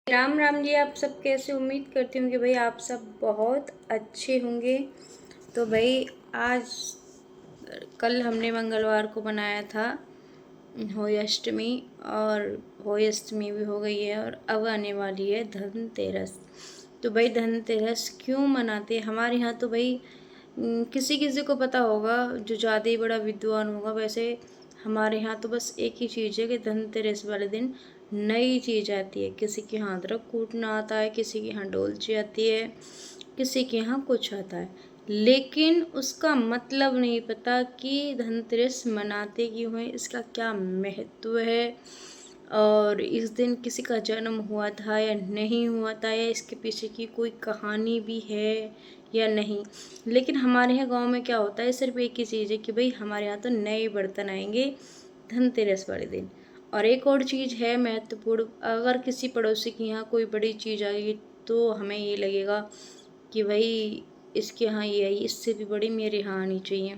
राम राम जी। आप सब कैसे? उम्मीद करती हूँ कि भाई आप सब बहुत अच्छे होंगे। तो भाई आज कल हमने मंगलवार को बनाया था होली अष्टमी, और होली अष्टमी भी हो गई है और अब आने वाली है धनतेरस। तो भाई धनतेरस क्यों मनाते हैं हमारे यहाँ? तो भाई किसी किसी को पता होगा जो ज़्यादा ही बड़ा विद्वान होगा। वैसे हमारे यहाँ तो बस एक ही चीज़ है कि धनतेरस वाले दिन नई चीज़ आती है। किसी के यहाँ अदरक कूटना आता है, किसी के यहाँ डोलची आती है, किसी के यहाँ कुछ आता है, लेकिन उसका मतलब नहीं पता कि धनतेरस मनाते क्यों हैं, इसका क्या महत्व है, और इस दिन किसी का जन्म हुआ था या नहीं हुआ था, या इसके पीछे की कोई कहानी भी है या नहीं। लेकिन हमारे यहाँ गांव में क्या होता है, सिर्फ एक ही चीज़ है कि भाई हमारे यहाँ तो नए बर्तन आएंगे धनतेरस वाले दिन। और एक और चीज़ है महत्वपूर्ण, अगर किसी पड़ोसी के यहाँ कोई बड़ी चीज़ आई तो हमें ये लगेगा कि भाई इसके यहाँ ये आई, इससे भी बड़ी मेरे यहाँ आनी चाहिए।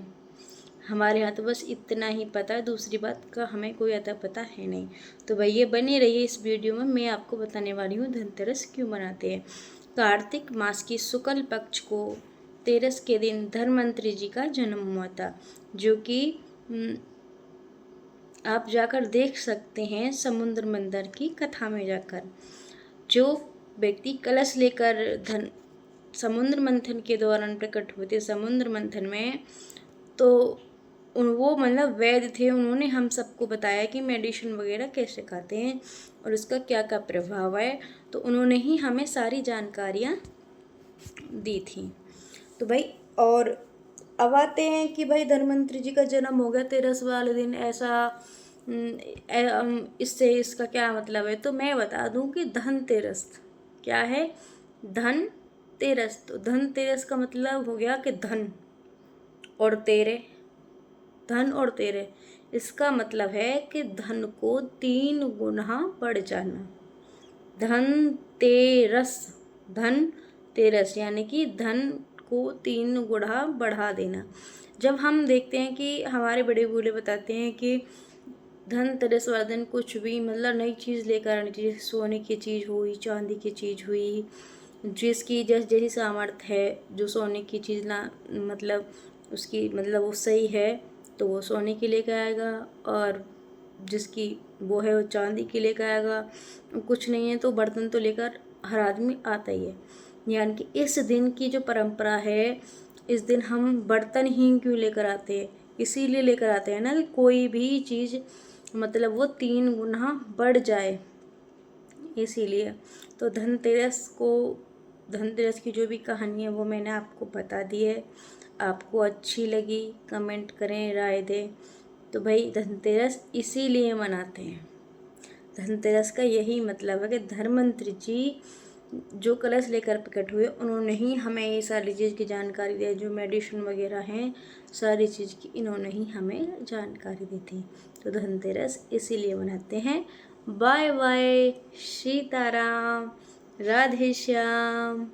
हमारे यहाँ तो बस इतना ही पता है, दूसरी बात का हमें कोई अता पता है नहीं। तो भाई ये बने रहिए इस वीडियो में, मैं आपको बताने वाली हूँ धनतेरस क्यों मनाते हैं। कार्तिक मास की शुक्ल पक्ष को तेरस के दिन धन्वंतरि जी का जन्म हुआ था, जो कि आप जाकर देख सकते हैं समुद्र मंथन की कथा में जाकर। जो व्यक्ति कलश लेकर समुद्र मंथन के दौरान प्रकट होते समुद्र मंथन में, तो वो मतलब वैद्य थे। उन्होंने हम सबको बताया कि मेडिसिन वगैरह कैसे खाते हैं और उसका क्या क्या प्रभाव है, तो उन्होंने ही हमें सारी जानकारियाँ दी थी। तो भाई और अब आते हैं कि भाई धन्वंतरि जी का जन्म हो गया तेरस वाले दिन, ऐसा इससे इसका क्या मतलब है। तो मैं बता दूं कि धनतेरस क्या है। धनतेरस, तो धनतेरस का मतलब हो गया कि धन और तेरे, धन और तेरे, इसका मतलब है कि धन को 3 गुना बढ़ जाना। धन तेरस, धन तेरस यानी कि धन को 3 गुना बढ़ा देना। जब हम देखते हैं कि हमारे बड़े बूढ़े बताते हैं कि धनतेरस वाले दिन कुछ भी मतलब नई चीज़ लेकर आनी चाहिए, सोने की चीज़ हुई, चांदी की चीज़ हुई, जिसकी जैसी सामर्थ्य है, जो सोने की चीज़ ना मतलब उसकी मतलब वो सही है तो वो सोने की लेकर आएगा, और जिसकी वो है वो चांदी की लेकर आएगा। कुछ नहीं है तो बर्तन तो लेकर हर आदमी आता ही है। यानी कि इस दिन की जो परंपरा है, इस दिन हम बर्तन ही क्यों लेकर आते हैं, इसीलिए लेकर आते हैं ना कि कोई भी चीज़ मतलब वो 3 गुना बढ़ जाए, इसीलिए। तो धनतेरस की जो भी कहानी है वो मैंने आपको बता दी है। आपको अच्छी लगी कमेंट करें, राय दें। तो भाई धनतेरस इसीलिए मनाते हैं। धनतेरस का यही मतलब है कि धन्वंतरि जी जो कलश लेकर प्रकट हुए, उन्होंने ही हमें ये सारी चीज़ की जानकारी दी। जो मेडिसिन वगैरह हैं सारी चीज़ की इन्होंने ही हमें जानकारी दी थी। तो धनतेरस इसीलिए मनाते हैं। Bye bye, Sitaram, Radhe Shyam.